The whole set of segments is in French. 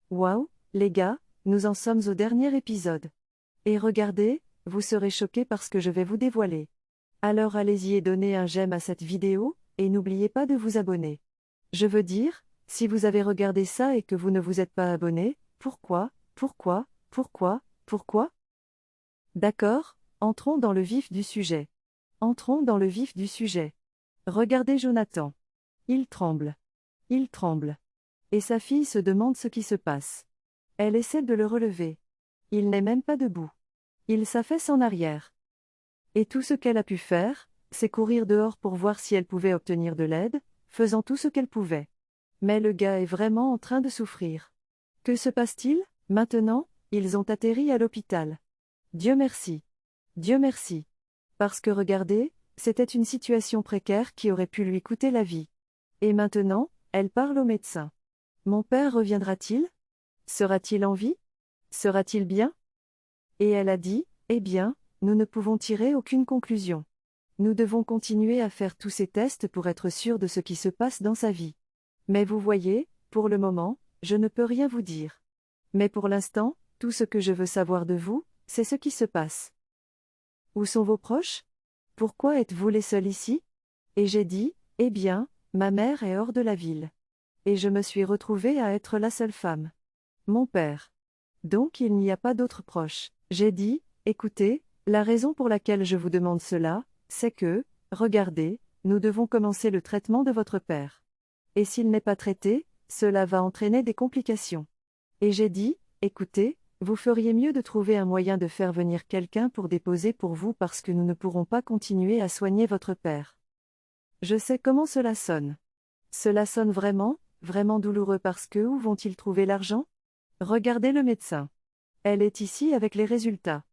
Waouh, les gars, nous en sommes au dernier épisode. Et regardez, vous serez choqués par ce que je vais vous dévoiler. Alors allez-y et donnez un j'aime à cette vidéo, et n'oubliez pas de vous abonner. Je veux dire, si vous avez regardé ça et que vous ne vous êtes pas abonné, pourquoi? D'accord, entrons dans le vif du sujet. Entrons dans le vif du sujet. Regardez Jonathan. Il tremble. Il tremble. Et sa fille se demande ce qui se passe. Elle essaie de le relever. Il n'est même pas debout. Il s'affaisse en arrière. Et tout ce qu'elle a pu faire, c'est courir dehors pour voir si elle pouvait obtenir de l'aide, faisant tout ce qu'elle pouvait. Mais le gars est vraiment en train de souffrir. Que se passe-t-il? Maintenant, ils ont atterri à l'hôpital. Dieu merci. Dieu merci. Parce que regardez, c'était une situation précaire qui aurait pu lui coûter la vie. Et maintenant, elle parle au médecin. Mon père reviendra-t-il? Sera-t-il en vie? Sera-t-il bien? Et elle a dit, eh bien, nous ne pouvons tirer aucune conclusion. Nous devons continuer à faire tous ces tests pour être sûrs de ce qui se passe dans sa vie. Mais vous voyez, pour le moment, je ne peux rien vous dire. Mais pour l'instant, tout ce que je veux savoir de vous, c'est ce qui se passe. Où sont vos proches? Pourquoi êtes-vous les seuls ici? Et j'ai dit, eh bien, ma mère est hors de la ville. Et je me suis retrouvée à être la seule femme. Mon père. Donc il n'y a pas d'autres proches. J'ai dit, écoutez, la raison pour laquelle je vous demande cela, c'est que, regardez, nous devons commencer le traitement de votre père. Et s'il n'est pas traité, cela va entraîner des complications. Et j'ai dit, écoutez, vous feriez mieux de trouver un moyen de faire venir quelqu'un pour déposer pour vous parce que nous ne pourrons pas continuer à soigner votre père. Je sais comment cela sonne. Cela sonne vraiment, vraiment douloureux parce que où vont-ils trouver l'argent? Regardez le médecin. Elle est ici avec les résultats.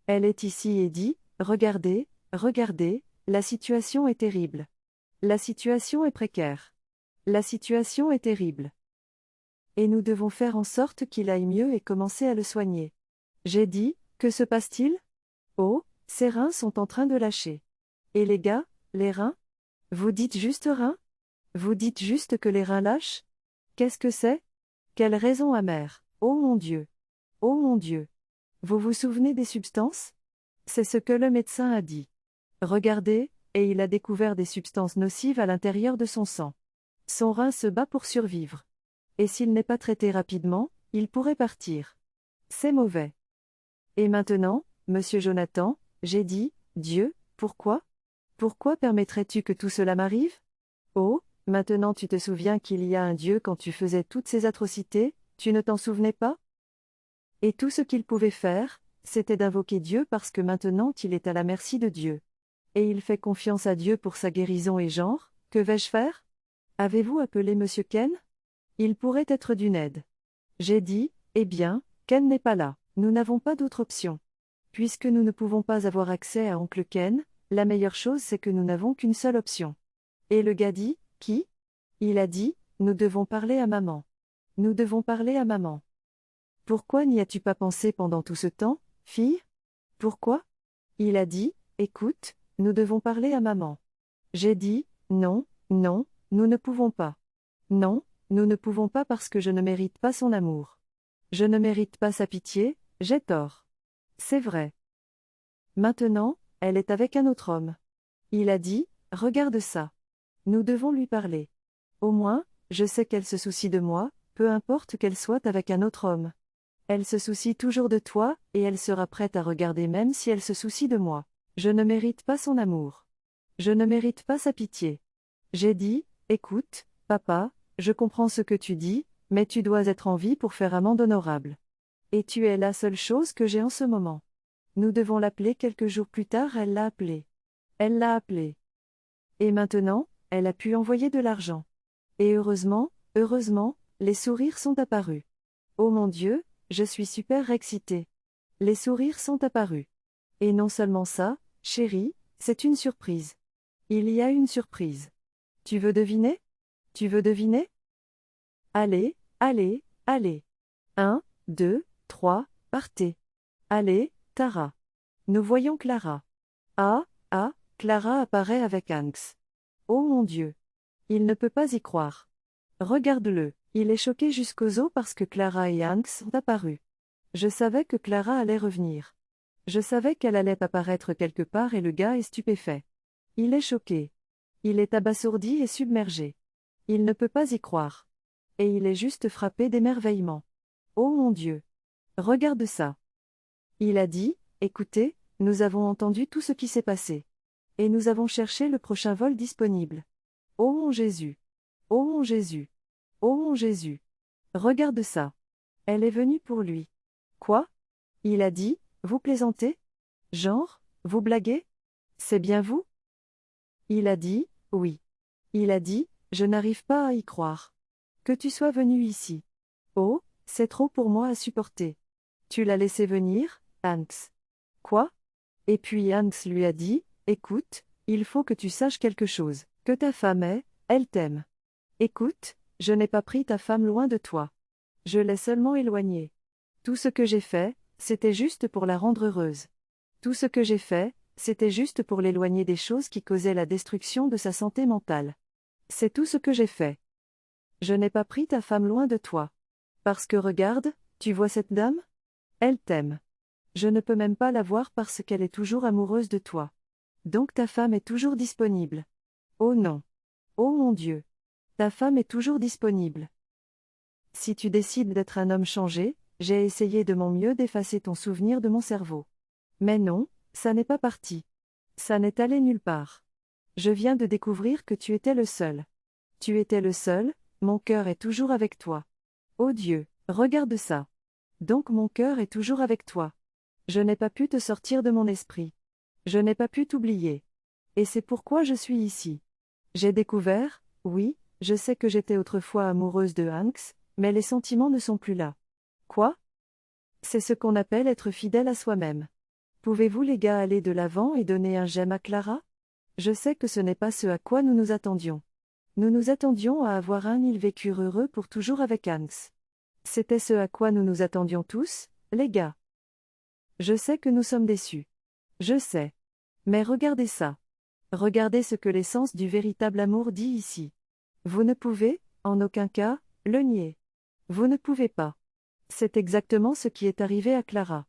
Elle est ici et dit, regardez, regardez, la situation est terrible. La situation est précaire. La situation est terrible. Et nous devons faire en sorte qu'il aille mieux et commencer à le soigner. J'ai dit, que se passe-t-il? Oh, ses reins sont en train de lâcher. Et les gars, les reins? Vous dites juste reins? Vous dites juste que les reins lâchent? Qu'est-ce que c'est? Quelle raison amère, oh mon Dieu! Oh mon Dieu! Vous vous souvenez des substances? C'est ce que le médecin a dit. Regardez, et il a découvert des substances nocives à l'intérieur de son sang. Son rein se bat pour survivre. Et s'il n'est pas traité rapidement, il pourrait partir. C'est mauvais. Et maintenant, monsieur Jonathan, j'ai dit, Dieu, pourquoi? Pourquoi permettrais-tu que tout cela m'arrive? Oh, maintenant tu te souviens qu'il y a un Dieu quand tu faisais toutes ces atrocités, tu ne t'en souvenais pas? Et tout ce qu'il pouvait faire, c'était d'invoquer Dieu parce que maintenant il est à la merci de Dieu. Et il fait confiance à Dieu pour sa guérison et genre, que vais-je faire? Avez-vous appelé monsieur Ken? Il pourrait être d'une aide. J'ai dit, eh bien, Ken n'est pas là, nous n'avons pas d'autre option. Puisque nous ne pouvons pas avoir accès à oncle Ken, la meilleure chose c'est que nous n'avons qu'une seule option. Et le gars dit, qui? Il a dit, nous devons parler à maman. Nous devons parler à maman. Pourquoi n'y as-tu pas pensé pendant tout ce temps, fille? Pourquoi? Il a dit, écoute, nous devons parler à maman. J'ai dit, non, non, nous ne pouvons pas. Non, nous ne pouvons pas parce que je ne mérite pas son amour. Je ne mérite pas sa pitié, j'ai tort. C'est vrai. Maintenant, elle est avec un autre homme. Il a dit, regarde ça. Nous devons lui parler. Au moins, je sais qu'elle se soucie de moi, peu importe qu'elle soit avec un autre homme. Elle se soucie toujours de toi, et elle sera prête à regarder même si elle se soucie de moi. Je ne mérite pas son amour. Je ne mérite pas sa pitié. J'ai dit, écoute, papa, je comprends ce que tu dis, mais tu dois être en vie pour faire amende honorable. Et tu es la seule chose que j'ai en ce moment. Nous devons l'appeler quelques jours plus tard, elle l'a appelé. Elle l'a appelé. Et maintenant, elle a pu envoyer de l'argent. Et heureusement, heureusement, les sourires sont apparus. Oh mon Dieu, je suis super excitée. Les sourires sont apparus. Et non seulement ça, chérie, c'est une surprise. Il y a une surprise. Tu veux deviner? Tu veux deviner? Allez, allez, allez. 1, 2, 3, partez. Allez, Tara. Nous voyons Clara. Ah, Clara apparaît avec Hanks. Oh mon Dieu. Il ne peut pas y croire. Regarde-le, Il est choqué jusqu'aux os parce que Clara et Hanks sont apparus. Je savais que Clara allait revenir. Je savais qu'elle allait apparaître quelque part et le gars est stupéfait. Il est choqué. Il est abasourdi et submergé. Il ne peut pas y croire. Et il est juste frappé d'émerveillement. Oh mon Dieu! Regarde ça. Il a dit, écoutez, nous avons entendu tout ce qui s'est passé. Et nous avons cherché le prochain vol disponible. Oh mon Jésus! Oh mon Jésus! Oh mon Jésus! Regarde ça. Elle est venue pour lui. Quoi? Il a dit, vous plaisantez? Genre, vous blaguez? C'est bien vous? Il a dit, oui. Il a dit, je n'arrive pas à y croire. Que tu sois venu ici. Oh, c'est trop pour moi à supporter. Tu l'as laissé venir, Hanks. Quoi? Et puis Hanks lui a dit, écoute, il faut que tu saches quelque chose, que ta femme elle t'aime. Écoute, je n'ai pas pris ta femme loin de toi. Je l'ai seulement éloignée. Tout ce que j'ai fait, c'était juste pour la rendre heureuse. Tout ce que j'ai fait, c'était juste pour l'éloigner des choses qui causaient la destruction de sa santé mentale. C'est tout ce que j'ai fait. Je n'ai pas pris ta femme loin de toi. Parce que regarde, tu vois cette dame? Elle t'aime. Je ne peux même pas la voir parce qu'elle est toujours amoureuse de toi. Donc ta femme est toujours disponible. Oh non. Oh mon Dieu. Ta femme est toujours disponible. Si tu décides d'être un homme changé, j'ai essayé de mon mieux d'effacer ton souvenir de mon cerveau. Mais non, ça n'est pas parti. Ça n'est allé nulle part. Je viens de découvrir que tu étais le seul. Tu étais le seul, mon cœur est toujours avec toi. Oh Dieu, regarde ça. Donc mon cœur est toujours avec toi. Je n'ai pas pu te sortir de mon esprit. Je n'ai pas pu t'oublier. Et c'est pourquoi je suis ici. J'ai découvert, oui, je sais que j'étais autrefois amoureuse de Hanks, mais les sentiments ne sont plus là. Quoi? C'est ce qu'on appelle être fidèle à soi-même. Pouvez-vous les gars aller de l'avant et donner un j'aime à Clara? Je sais que ce n'est pas ce à quoi nous nous attendions. Nous nous attendions à avoir un ils vécurent heureux pour toujours avec Hanks. C'était ce à quoi nous nous attendions tous, les gars. Je sais que nous sommes déçus. Je sais. Mais regardez ça. Regardez ce que l'essence du véritable amour dit ici. Vous ne pouvez, en aucun cas, le nier. Vous ne pouvez pas. C'est exactement ce qui est arrivé à Clara.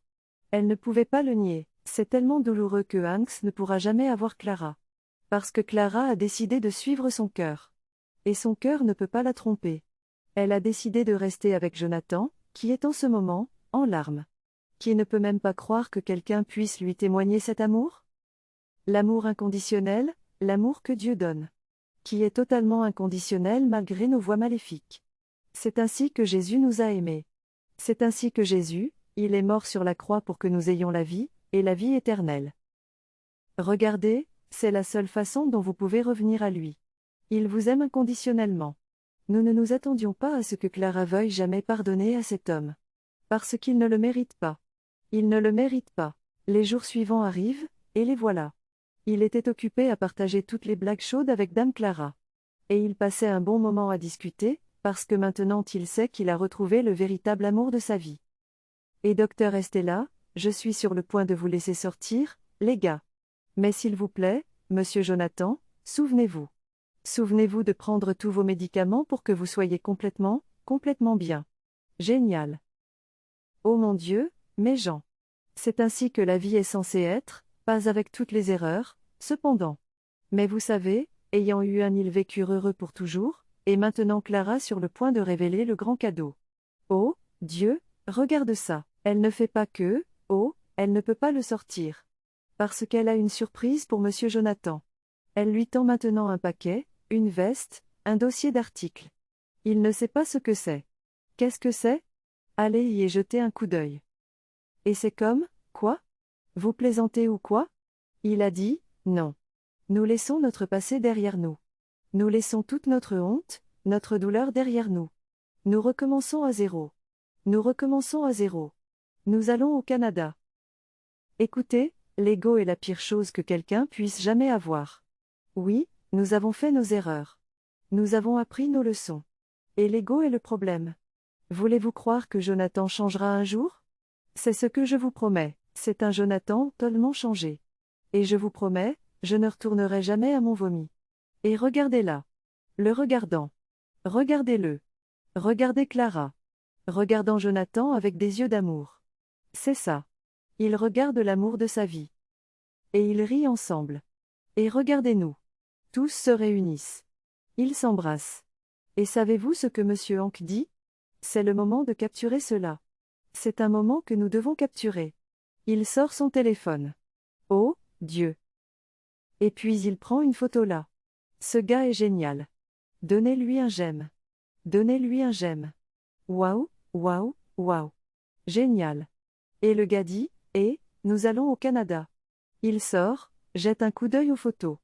Elle ne pouvait pas le nier. C'est tellement douloureux que Hanks ne pourra jamais avoir Clara. Parce que Clara a décidé de suivre son cœur. Et son cœur ne peut pas la tromper. Elle a décidé de rester avec Jonathan, qui est en ce moment, en larmes. Qui ne peut même pas croire que quelqu'un puisse lui témoigner cet amour? L'amour inconditionnel, l'amour que Dieu donne. Qui est totalement inconditionnel malgré nos voies maléfiques. C'est ainsi que Jésus nous a aimés. C'est ainsi que Jésus, il est mort sur la croix pour que nous ayons la vie, et la vie éternelle. Regardez, c'est la seule façon dont vous pouvez revenir à lui. Il vous aime inconditionnellement. Nous ne nous attendions pas à ce que Clara veuille jamais pardonner à cet homme. Parce qu'il ne le mérite pas. Il ne le mérite pas. Les jours suivants arrivent, et les voilà. Il était occupé à partager toutes les blagues chaudes avec Dame Clara. Et il passait un bon moment à discuter, parce que maintenant il sait qu'il a retrouvé le véritable amour de sa vie. Et Docteur Estella, je suis sur le point de vous laisser sortir, les gars. Mais s'il vous plaît, Monsieur Jonathan, souvenez-vous. Souvenez-vous de prendre tous vos médicaments pour que vous soyez complètement bien. Génial. Oh mon Dieu, mes gens. C'est ainsi que la vie est censée être, pas avec toutes les erreurs, cependant. Mais vous savez, ayant eu un ils vécurent heureux pour toujours, et maintenant Clara sur le point de révéler le grand cadeau. Oh, Dieu, regarde ça, elle ne fait pas que, oh, elle ne peut pas le sortir. Parce qu'elle a une surprise pour Monsieur Jonathan. Elle lui tend maintenant un paquet, une veste, un dossier d'articles. Il ne sait pas ce que c'est. Qu'est-ce que c'est? Allez y jeter un coup d'œil. Et c'est comme, quoi? Vous plaisantez ou quoi? Il a dit, non. Nous laissons notre passé derrière nous. Nous laissons toute notre honte, notre douleur derrière nous. Nous recommençons à zéro. Nous recommençons à zéro. Nous allons au Canada. Écoutez, l'ego est la pire chose que quelqu'un puisse jamais avoir. Oui, nous avons fait nos erreurs. Nous avons appris nos leçons. Et l'ego est le problème. Voulez-vous croire que Jonathan changera un jour? C'est ce que je vous promets, c'est un Jonathan totalement changé. Et je vous promets, je ne retournerai jamais à mon vomi. Et regardez-la. Le regardant. Regardez-le. Regardez Clara. Regardant Jonathan avec des yeux d'amour. C'est ça. Ils regardent l'amour de sa vie. Et ils rient ensemble. Et regardez-nous. Tous se réunissent. Ils s'embrassent. Et savez-vous ce que Monsieur Hank dit? C'est le moment de capturer cela. C'est un moment que nous devons capturer. Il sort son téléphone. Oh, Dieu! Et puis il prend une photo là. Ce gars est génial. Donnez-lui un j'aime. Donnez-lui un j'aime. Waouh, waouh, waouh. Génial. Et le gars dit, nous allons au Canada. Il sort, jette un coup d'œil aux photos.